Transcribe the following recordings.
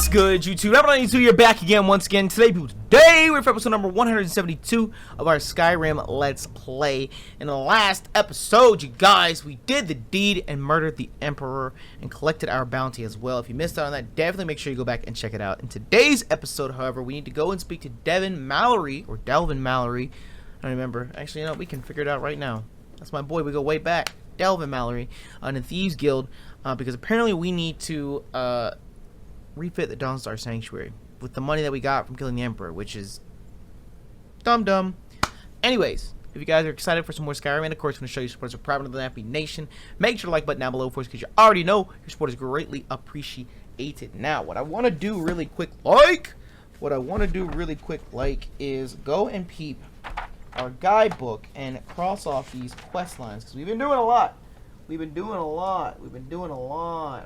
What's good, YouTube? Nappy you're back again once again. Today we're for episode number 172 of our Skyrim Let's Play. In the last episode, you guys, we did the deed and murdered the Emperor and collected our bounty as well. If you missed out on that, definitely make sure you go back and check it out. In today's episode, however, we need to go and speak to Delvin Mallory. I don't remember. Actually, you know, we can figure it out right now. That's my boy. We go way back. Delvin Mallory in the Thieves Guild, because apparently we need to refit the Dawnstar Sanctuary with the money that we got from killing the Emperor, which is dumb. Anyways, if you guys are excited for some more Skyrim, and of course, I'm going to show you support of Private of the Nappy Nation, make sure to like button down below for us, because you already know your support is greatly appreciated. Now, what I want to do really quick, is go and peep our guidebook and cross off these quest lines, because we've been doing a lot.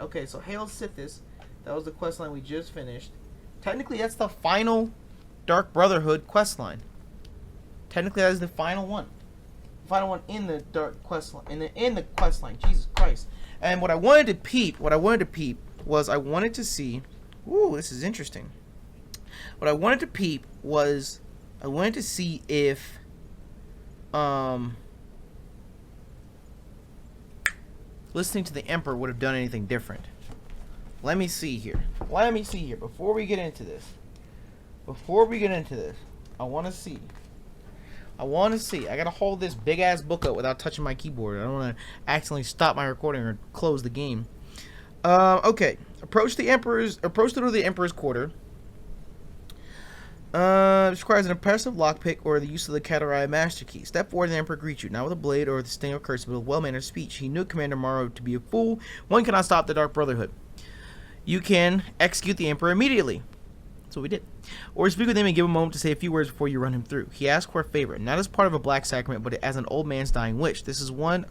Okay, so Hail Sithis, that was the quest line we just finished. Technically, that's the final Dark Brotherhood quest line. Technically, that is the final one. The final one in the Dark quest line. In the quest line. Jesus Christ. And what I wanted to peep was I wanted to see. Ooh, this is interesting. What I wanted to peep was I wanted to see if listening to the Emperor would have done anything different. Let me see here. Before we get into this, I want to see. I gotta hold this big ass book up without touching my keyboard. I don't want to accidentally stop my recording or close the game. Okay. Approach the door of the Emperor's quarter. This requires an impressive lockpick or the use of the Katarai master key. Step forward and the Emperor greets you, not with a blade or the sting of curse, but with well-mannered speech. He knew Commander Morrow to be a fool. One cannot stop the Dark Brotherhood. You can execute the Emperor immediately. That's what we did. Or speak with him and give him a moment to say a few words before you run him through. He asked for a favor, not as part of a black sacrament, but as an old man's dying wish. There is one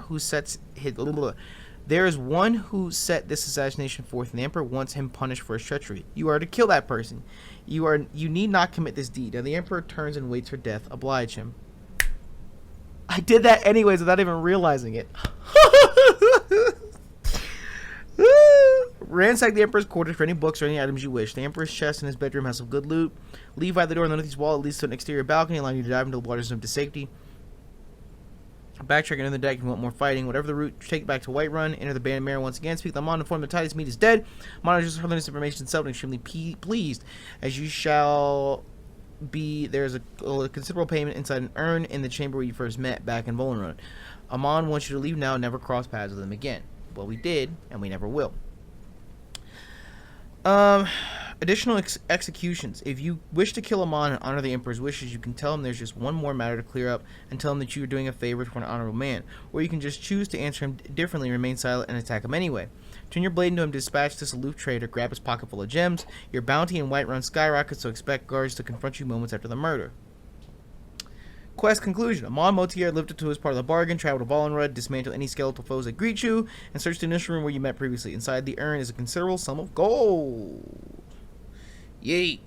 who set this assassination forth, and the Emperor wants him punished for his treachery. You are to kill that person. You need not commit this deed. Now the Emperor turns and waits for death. Oblige him. I did that anyways without even realizing it. Ransack the Emperor's quarters for any books or any items you wish. The Emperor's chest in his bedroom has some good loot. Leave by the door on the northeast wall. It leads to an exterior balcony, allowing you to dive into the waters to safety. Backtrack into the deck if you want more fighting. Whatever the route, take it back to Whiterun. Enter the Band Mare once again. Speak to Amon, inform the Titus Meat is dead. Amon just heard this information itself and extremely pleased, as you shall be. There's a considerable payment inside an urn in the chamber where you first met back in Volenrod. Amon wants you to leave now and never cross paths with him again. Well, we did, and we never will. Additional executions. If you wish to kill Amon and honor the Emperor's wishes, you can tell him there's just one more matter to clear up and tell him that you are doing a favor for an honorable man. Or you can just choose to answer him differently, remain silent, and attack him anyway. Turn your blade into him, dispatch this aloof traitor, grab his pocket full of gems. Your bounty in Whiterun skyrockets, so expect guards to confront you moments after the murder. Quest conclusion. Amon Motier lived up to his part of the bargain, traveled to Volenrod, dismantle any skeletal foes that greet you, and search the initial room where you met previously. Inside the urn is a considerable sum of gold. Yeet.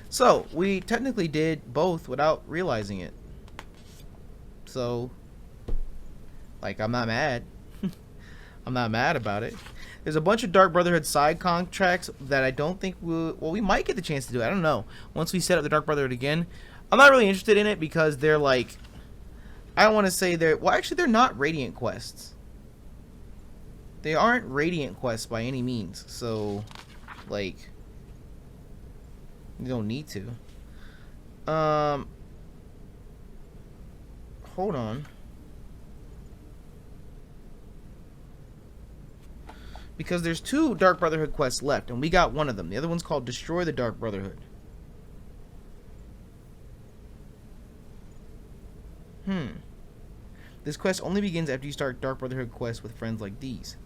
So, we technically did both without realizing it. So, like, I'm not mad. I'm not mad about it. There's a bunch of Dark Brotherhood side contracts that I don't think we might get the chance to do. I don't know. Once we set up the Dark Brotherhood again, I'm not really interested in it because they're like, I don't want to say they're, well, actually they're not Radiant quests. They aren't Radiant quests by any means. So, like, you don't need to. Hold on. Because there's 2 Dark Brotherhood quests left, and we got one of them. The other one's called Destroy the Dark Brotherhood. This quest only begins after you start Dark Brotherhood quests with friends like these.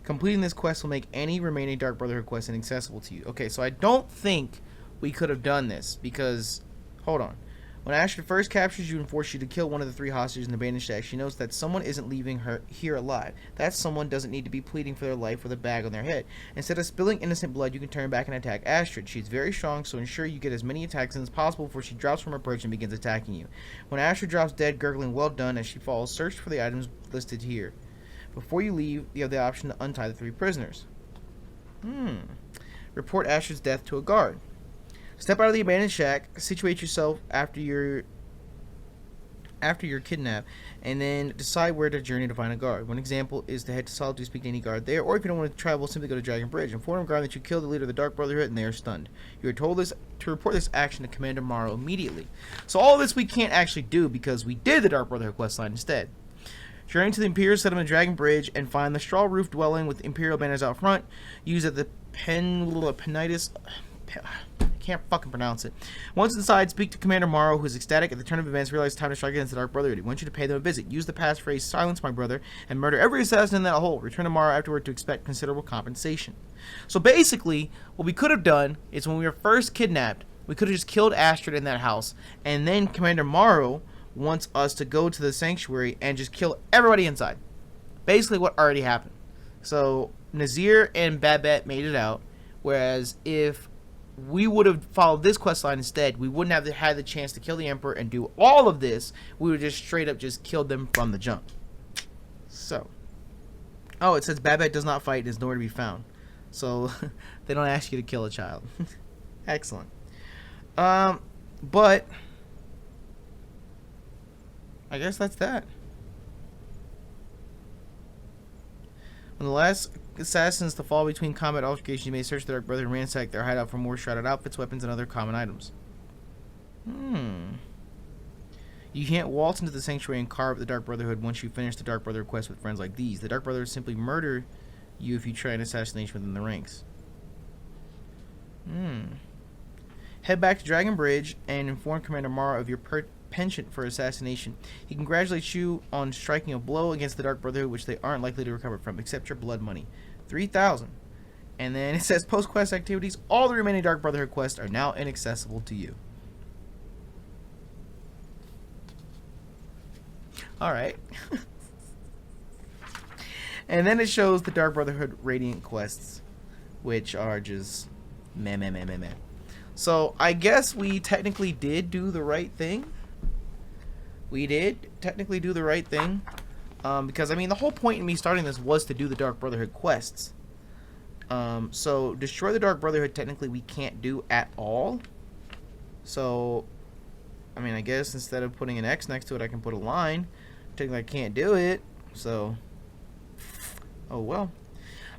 Completing this quest will make any remaining Dark Brotherhood quests inaccessible to you. Okay, so I don't think we could have done this, because, hold on. When Astrid first captures you and forces you to kill one of the 3 hostages in the abandoned shack, she knows that someone isn't leaving her here alive. That someone doesn't need to be pleading for their life with a bag on their head. Instead of spilling innocent blood, you can turn back and attack Astrid. She's very strong, so ensure you get as many attacks in as possible before she drops from her perch and begins attacking you. When Astrid drops dead, gurgling "well done" as she falls, search for the items listed here. Before you leave, you have the option to untie the 3 prisoners. Report Asher's death to a guard. Step out of the abandoned shack, situate yourself after you're kidnapped, and then decide where to journey to find a guard. One example is to head to Solitude to speak to any guard there, or if you don't want to travel, simply go to Dragon Bridge. Inform the guard that you killed the leader of the Dark Brotherhood, and they are stunned. You are told to report this action to Commander Morrow immediately. So all this we can't actually do because we did the Dark Brotherhood questline instead. Journey to the Imperial Settlement Dragon Bridge and find the straw roof dwelling with Imperial banners out front. Use at the Penitus. I can't fucking pronounce it. Once inside, speak to Commander Morrow, who is ecstatic at the turn of events, realize time to strike against the Dark Brotherhood. He wants you to pay them a visit. Use the passphrase, silence my brother, and murder every assassin in that hole. Return to Morrow afterward to expect considerable compensation. So basically, what we could have done is when we were first kidnapped, we could have just killed Astrid in that house, and then Commander Morrow wants us to go to the sanctuary and just kill everybody inside. Basically what already happened. So Nazir and Babette made it out, whereas if we would have followed this questline instead, we wouldn't have had the chance to kill the Emperor and do all of this. We would just straight up just killed them from the jump. So, oh, it says Babette does not fight and is nowhere to be found. So they don't ask you to kill a child. Excellent. But I guess that's that. When the last assassins to fall between combat altercations, you may search the Dark Brotherhood and ransack their hideout for more shrouded outfits, weapons, and other common items. You can't waltz into the sanctuary and carve the Dark Brotherhood once you finish the Dark Brotherhood quest with friends like these. The Dark Brotherhood simply murder you if you try an assassination within the ranks. Head back to Dragon Bridge and inform Commander Morrow of your penchant for assassination. He congratulates you on striking a blow against the Dark Brotherhood, which they aren't likely to recover from, except your blood money. 3,000. And then it says post-quest activities. All the remaining Dark Brotherhood quests are now inaccessible to you. Alright. And then it shows the Dark Brotherhood Radiant quests, which are just meh. So I guess we technically did do the right thing. We did technically do the right thing. Because, I mean, the whole point in me starting this was to do the Dark Brotherhood quests. So, destroy the Dark Brotherhood, technically, we can't do at all. So, I mean, I guess instead of putting an X next to it, I can put a line. Technically, I can't do it. So, oh well.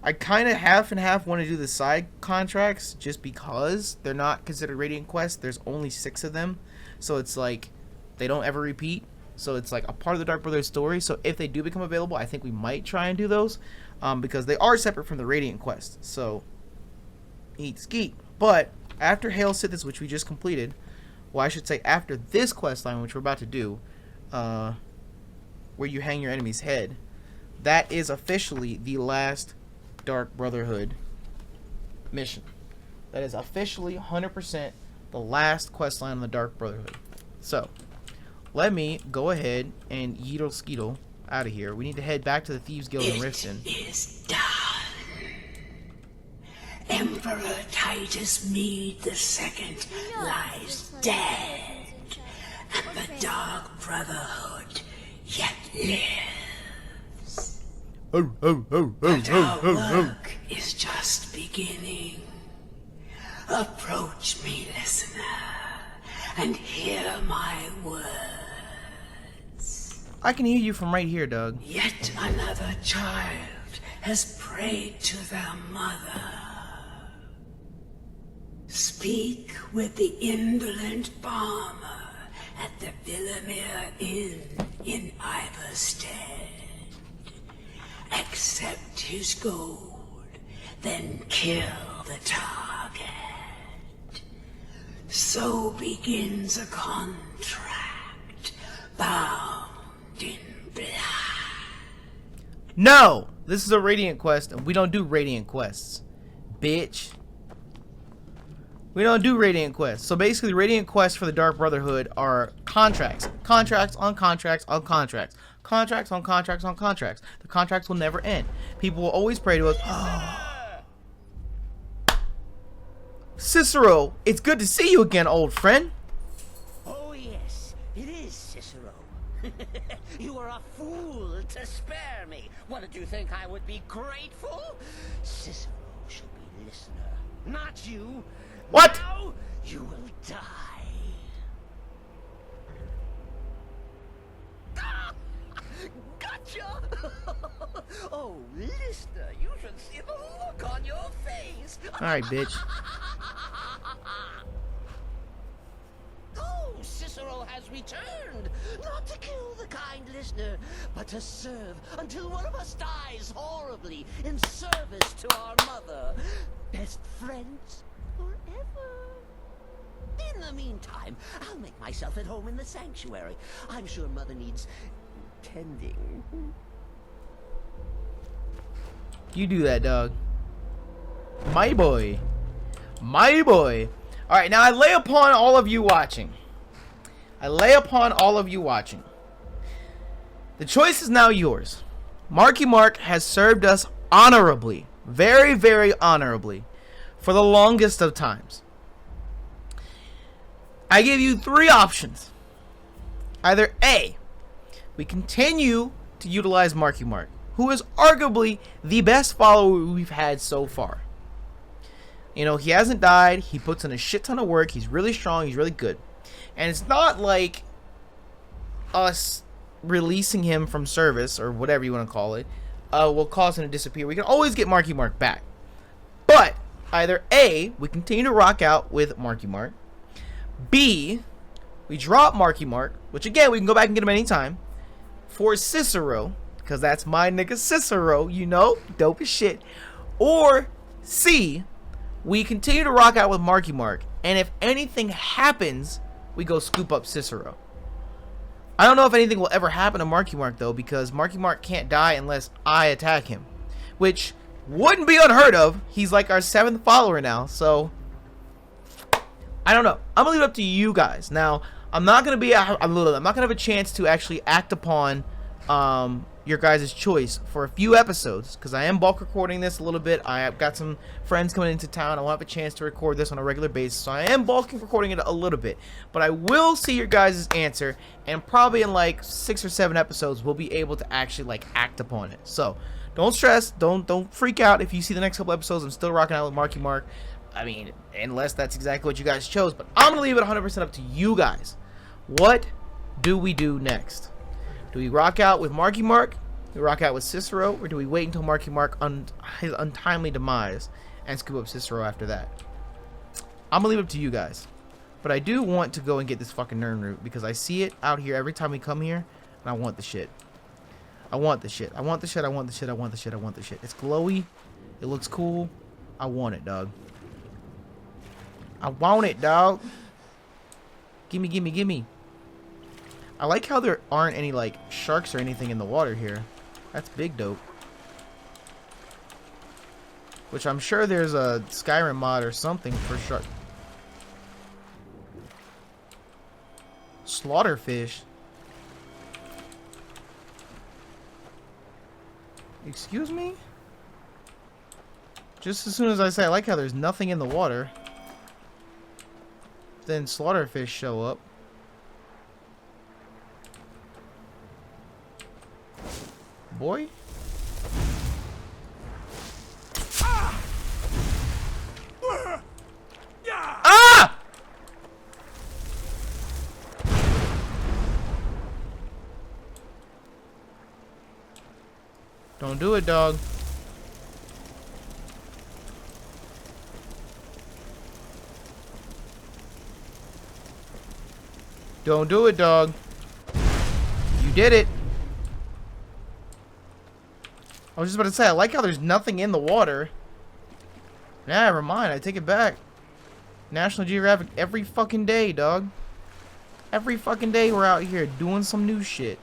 I kind of half and half want to do the side contracts just because they're not considered Radiant quests. There's only 6 of them. So, it's like, they don't ever repeat. So it's like a part of the Dark Brotherhood story. So if they do become available, I think we might try and do those. Because they are separate from the Radiant quests. So, eat skeet. But after Hail Sithis, which we just completed, well, I should say after this quest line, which we're about to do, where you hang your enemy's head, that is officially the last Dark Brotherhood mission. That is officially 100% the last quest line on the Dark Brotherhood. So, let me go ahead and yeetle skeetle out of here. We need to head back to the Thieves Guild in Refitting. It is done. Emperor Titus Mede II lies dead, and the Dark Brotherhood yet lives. But our work is just beginning. Approach me, listener, and hear my words. I can hear you from right here, Doug. Yet another child has prayed to their mother. Speak with the indolent farmer at the Villamere Inn in Iverstead. Accept his gold, then kill the target. So begins a contract bound in blood. No! This is a Radiant quest, and we don't do Radiant quests. Bitch. We don't do Radiant quests. So basically, Radiant quests for the Dark Brotherhood are contracts. Contracts on contracts on contracts. Contracts on contracts on contracts. The contracts will never end. People will always pray to us. Cicero, it's good to see you again, old friend. Oh yes, it is, Cicero. You are a fool to spare me. What did you think I would be grateful? Cicero should be listener, not you. What? Now you will die. Ah! Gotcha! Oh, listener, you should see the look on your face. Alright, bitch. Oh, Cicero has returned, not to kill the kind listener, but to serve until one of us dies horribly in service to our mother. Best friends forever. In the meantime, I'll make myself at home in the sanctuary. I'm sure Mother needs tending. You do that, dog. My boy. My boy. Alright, now I lay upon all of you watching. The choice is now yours. Marky Mark has served us honorably. Very, very honorably. For the longest of times. I give you three options. Either A, we continue to utilize Marky Mark, who is arguably the best follower we've had so far. You know, he hasn't died. He puts in a shit ton of work. He's really strong. He's really good. And it's not like us releasing him from service, or whatever you want to call it, will cause him to disappear. We can always get Marky Mark back. But either A, we continue to rock out with Marky Mark. B, we drop Marky Mark, which again, we can go back and get him anytime, for Cicero, because that's my nigga Cicero, you know, dope as shit. Or C, we continue to rock out with Marky Mark, and if anything happens, we go scoop up Cicero. I don't know if anything will ever happen to Marky Mark, though, because Marky Mark can't die unless I attack him, which wouldn't be unheard of. He's like our 7th follower now, so I don't know. I'm gonna leave it up to you guys. Now, I'm not gonna have a chance to actually act upon your guys' choice for a few episodes, because I am bulk recording this a little bit. I have got some friends coming into town. I won't have a chance to record this on a regular basis, so I am bulk recording it a little bit. But I will see your guys' answer, and probably in like 6 or 7 episodes, we'll be able to actually like act upon it. So don't stress, don't freak out if you see the next couple episodes I'm still rocking out with Marky Mark. I mean, unless that's exactly what you guys chose. But I'm gonna leave it 100% up to you guys. What do we do next? Do we rock out with Marky Mark? Do we rock out with Cicero? Or do we wait until Marky Mark his untimely demise and scoop up Cicero after that? I'm gonna leave it up to you guys. But I do want to go and get this fucking Nern root, because I see it out here every time we come here, and I want the shit. I want the shit. I want the shit. I want the shit. I want the shit. I want the shit. It's glowy. It looks cool. I want it, dog. I want it, dog. Gimme, gimme, gimme. I like how there aren't any, like, sharks or anything in the water here. That's big dope. Which I'm sure there's a Skyrim mod or something for shark. Slaughterfish. Excuse me? Just as soon as I say I like how there's nothing in the water, then slaughterfish show up. Boy. Ah! Don't do it, dog. Don't do it, dog. You did it. I was just about to say, I like how there's nothing in the water. Nah, never mind. I take it back. National Geographic every fucking day, dog. Every fucking day we're out here doing some new shit.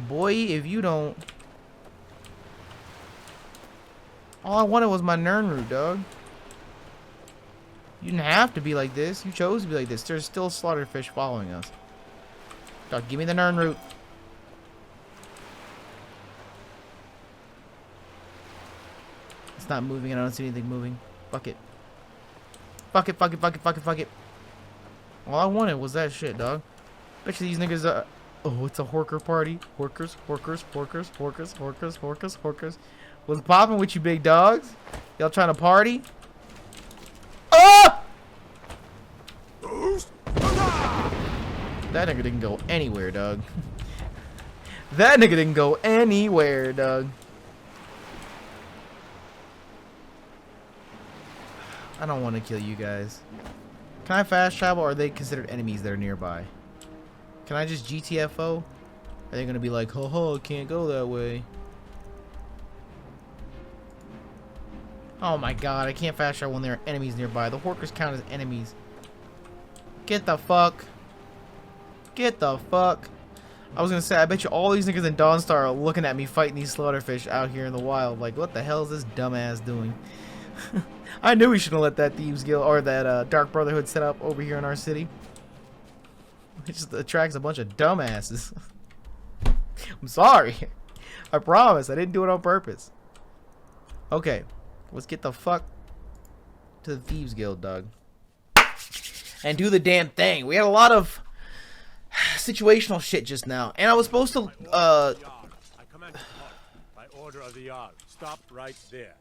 Boy, if you don't... All I wanted was my Nern root, dog. You didn't have to be like this. You chose to be like this. There's still slaughterfish following us. Dog, give me the Nern root. It's not moving, and I don't see anything moving. Fuck it. Fuck it, fuck it, fuck it, fuck it, fuck it. All I wanted was that shit, dog. Bet you these niggas oh, it's a horker party. Horkers, horkers, horkers, horkers, horkers, horkers, horkers. What's poppin' with you big dogs? Y'all trying to party? Oh! That nigga didn't go anywhere, dog. That nigga didn't go anywhere, dog. I don't want to kill you guys. Can I fast travel, or are they considered enemies that are nearby? Can I just GTFO? Are they gonna be like, ho ho, can't go that way? Oh my god, I can't fast travel when there are enemies nearby. The horkers count as enemies. Get the fuck. Get the fuck. I was gonna say, I bet you all these niggas in Dawnstar are looking at me fighting these slaughterfish out here in the wild. Like, what the hell is this dumbass doing? I knew we shouldn't let that Thieves Guild or that Dark Brotherhood set up over here in our city. It just attracts a bunch of dumbasses. I'm sorry. I promise. I didn't do it on purpose. Okay. Let's get the fuck to the Thieves Guild, dog. And do the damn thing. We had a lot of situational shit just now. And I was supposed to, I command you to halt. By order of the Jarl. Stop right there.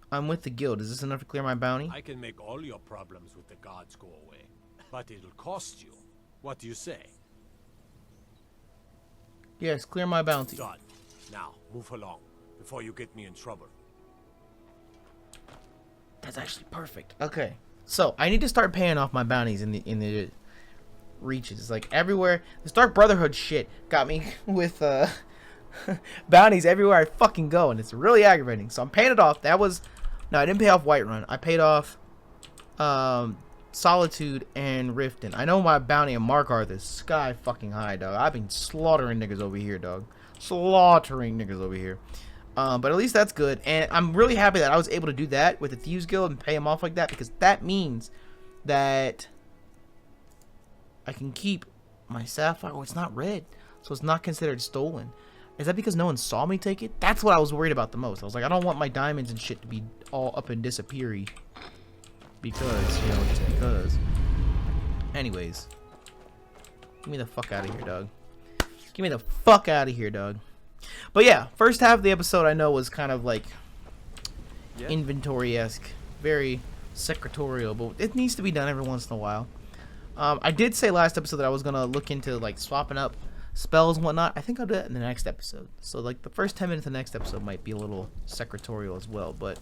I'm with the guild. Is this enough to clear my bounty? I can make all your problems with the gods go away. But it'll cost you. What do you say? Yes, clear my bounty. Done. Now, move along, before you get me in trouble. That's actually perfect. Okay. So, I need to start paying off my bounties in the reaches. Like, everywhere. This Dark Brotherhood shit got me with, bounties everywhere I fucking go, and it's really aggravating. So, I'm paying it off. That was... No, I didn't pay off Whiterun. I paid off, Solitude and Rifting. I know my bounty and Markarth is sky fucking high, dog. I've been slaughtering niggas over here, dog. Slaughtering niggas over here. But at least that's good. And I'm really happy that I was able to do that with the Thieves Guild and pay them off like that, because that means that I can keep my sapphire. Oh, it's not red, so it's not considered stolen. Is that because no one saw me take it? That's what I was worried about the most. I was like, I don't want my diamonds and shit to be all up and disappeary. Because, you know, just because. Anyways. Get me the fuck out of here, dog. Get me the fuck out of here, dog. But yeah, first half of the episode I know was kind of like inventory-esque. Very secretarial, but it needs to be done every once in a while. I did say last episode that I was going to look into like swapping up spells and whatnot. I think I'll do that in the next episode. So like the first 10 minutes of the next episode might be a little secretarial as well, but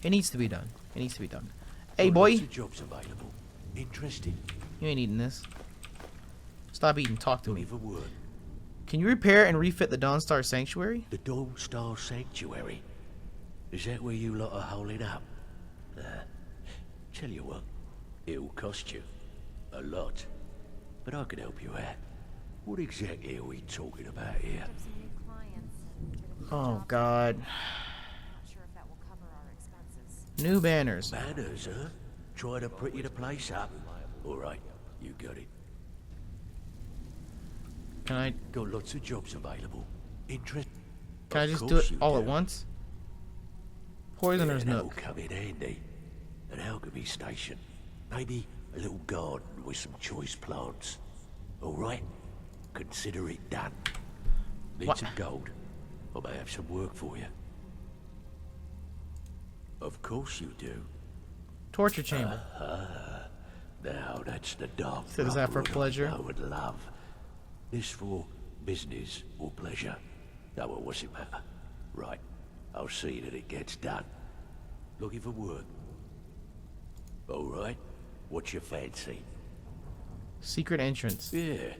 it needs to be done. It needs to be done. Hey boy, Jobs available. Interesting. you ain't eating this. Stop eating. Talk to Don't me. even word. Can you repair and refit the Dawnstar Sanctuary? The Dawn Star Sanctuary. Is that where you lot are holding up? Tell you what, it'll cost you a lot, but I can help you out. What exactly are we talking about here? Oh god. New banners. Banners, huh? Try to pretty the place up. All right, you got it. Can I Got lots of jobs available. Interest? can I Of just do course it you all do. at once? Poisoner's That'll Nook. come in handy. An alchemy station. Maybe a little garden with some choice plants. All right? Consider it done. Need What? some gold? I may have some work for you. Of course you do. Torture chamber. Now that's the dark So is that for Brotherhood pleasure? I would love. This for business or pleasure? No, well, what's it matter? Right, I'll see that it gets done. Looking for work? All right, what's your fancy? Secret entrance. Yeah,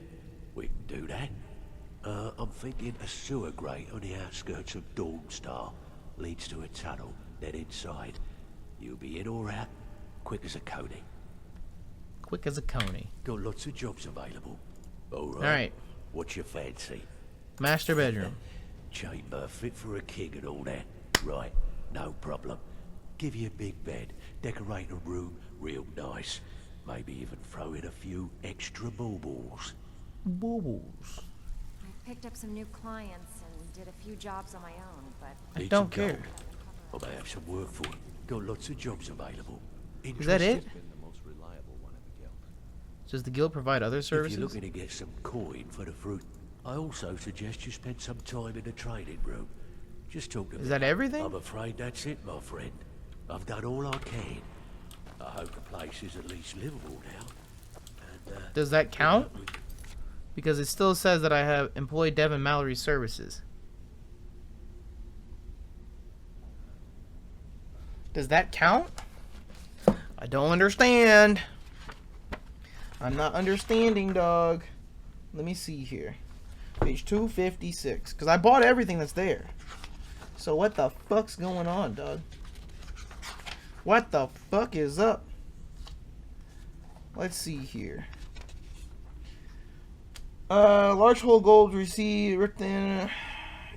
we can do that. I'm thinking a sewer grate on the outskirts of Dawnstar leads to a tunnel. Then inside, you'll be in or out, quick as a coney. Quick as a coney. Got lots of jobs available. All right. Alright. What's your fancy? Master bedroom. Chamber fit for a king and all that. Right, no problem. Give you a big bed, decorate a room real nice. Maybe even throw in a few extra baubles. Bubbles. I picked up some new clients and did a few jobs on my own, but I Need don't some care. gold? I may have some work for you. Got lots of jobs available. Is that it? Interested? Does the guild provide other If services? you're looking to get some coin for the fruit, I also suggest you spend some time in the trading room. Just talk to me. Is that everything? I'm afraid that's it, my friend. I've done all I can. I hope the place is at least livable now. And, Does that count? Because it still says that I have employed Devin Mallory's services. Does that count? I don't understand. I'm not understanding, dog. Let me see here. Page 256. Because I bought everything that's there. So what the fuck's going on, dog? What the fuck is up? Let's see here. Large hole gold received ripped in.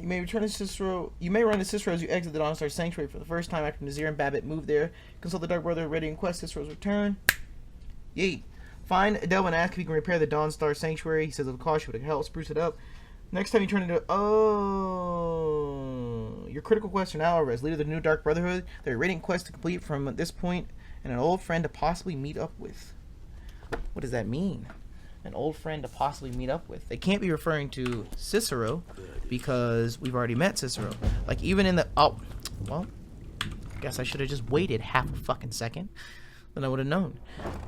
You may return to Cicero. You may run to Cicero as you exit the Dawnstar Sanctuary for the first time after Nazir and Babbitt moved there. Consult the Dark Brother ready and quest Cicero's return. Yeet. Find Adele and ask if he can repair the Dawnstar Sanctuary. He says it'll cost you, but it can help spruce it up. Next time you turn into your critical quest now over as leader of the new Dark Brotherhood. There are raiding quests to complete from this point, and an old friend to possibly meet up with. What does that mean? An old friend to possibly meet up with. They can't be referring to Cicero because we've already met Cicero. Like even in the well, guess I should have just waited half a fucking second. Then I would have known.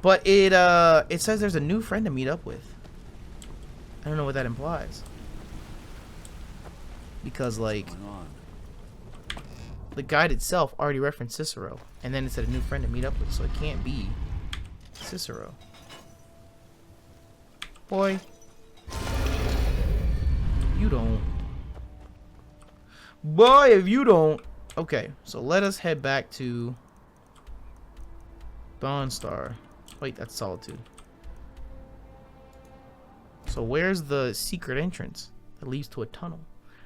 But it says there's a new friend to meet up with. I don't know what that implies. Because like the guide itself already referenced Cicero, and then it said a new friend to meet up with, so it can't be Cicero. Boy, you don't. Boy, if you don't. Okay, so let us head back to Dawnstar. Wait, that's Solitude. So where's the secret entrance that leads to a tunnel?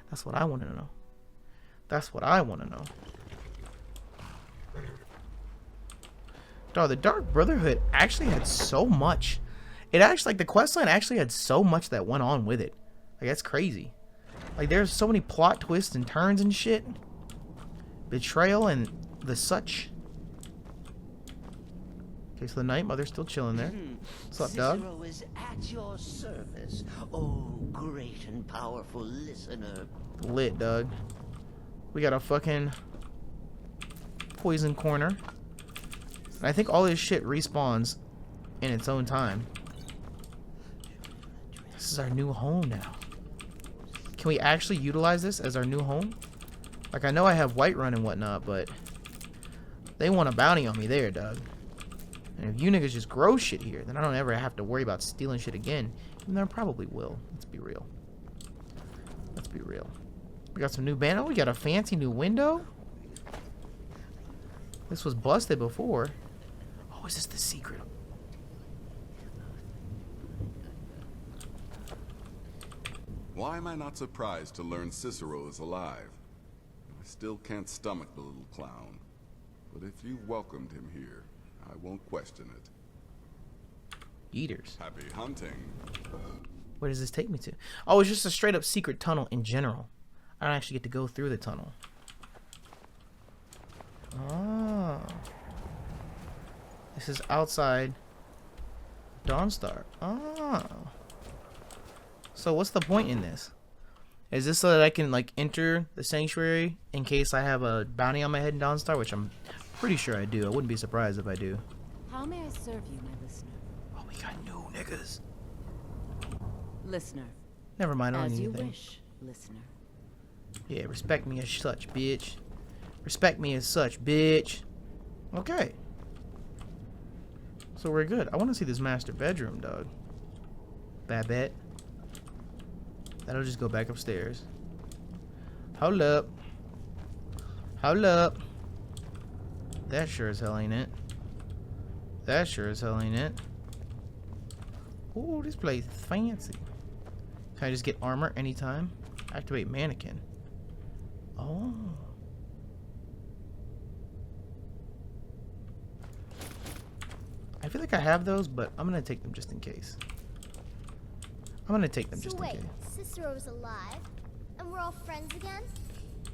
That's what I want to know. That's what I want to know. Dog, the Dark Brotherhood actually had so much. It actually, like, the questline actually had so much that went on with it. Like, that's crazy. Like, there's so many plot twists and turns and shit. Betrayal and the such. Okay, so the Night Mother's still chilling there. What's up, dog? Cicero is at your service, oh great and powerful listener. Lit, dog. We got a fucking poison corner. And I think all this shit respawns in its own time. This is our new home now. Can we actually utilize this as our new home? Like, I know I have Whiterun and whatnot, but they want a bounty on me there, dog. And if you niggas just grow shit here, then I don't ever have to worry about stealing shit again. Even though I probably will. Let's be real. Let's be real. We got some new banner. We got a fancy new window. This was busted before. Oh, is this the secret? Why am I not surprised to learn Cicero is alive? I still can't stomach the little clown. But if you welcomed him here, I won't question it. Eaters. Happy hunting. Where does this take me to? Oh, it's just a straight up secret tunnel in general. I don't actually get to go through the tunnel. Oh. This is outside Dawnstar. Oh. So what's the point in this? Is this so that I can like enter the sanctuary in case I have a bounty on my head in Dawnstar, which I'm pretty sure I do. I wouldn't be surprised if I do. How may I serve you, my listener? Oh, we got new niggas. Listener. Never mind, I don't As need you anything. wish, listener. Yeah, respect me as such, bitch. Respect me as such, bitch. Okay. So we're good. I want to see this master bedroom, dog. Babette. That'll just go back upstairs. Hold up. Hold up. That sure as hell ain't it. That sure as hell ain't it. Ooh, this place is fancy. Can I just get armor anytime? Activate mannequin. Oh. I feel like I have those, but I'm gonna take them just in case. I'm gonna take them So just wait, in case. Cicero's alive? And we're all friends again?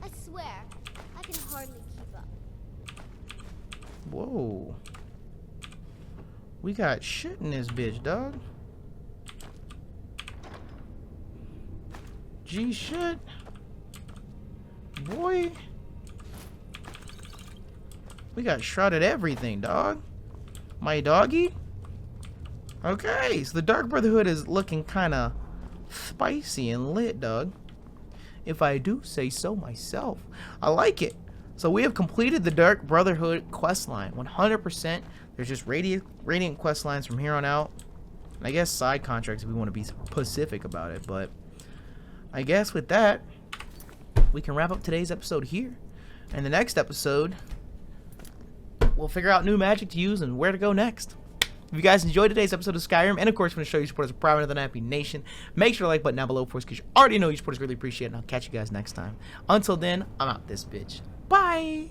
I swear, I can hardly keep up. Whoa. We got shit in this bitch, dog. G shit. Boy. We got shrouded everything, dog. My doggy? Okay, so the Dark Brotherhood is looking kinda spicy and lit, dog. If I do say so myself. I like it. So we have completed the Dark Brotherhood questline. 100%. There's just radiant quest lines from here on out. I guess side contracts if we want to be specific about it. But I guess with that, we can wrap up today's episode here. And the next episode, we'll figure out new magic to use and where to go next. If you guys enjoyed today's episode of Skyrim, and of course want to show your support as a private of the Nappy Nation, make sure to like button down below for us because you already know your support is really appreciated. And I'll catch you guys next time. Until then, I'm out this bitch. Bye!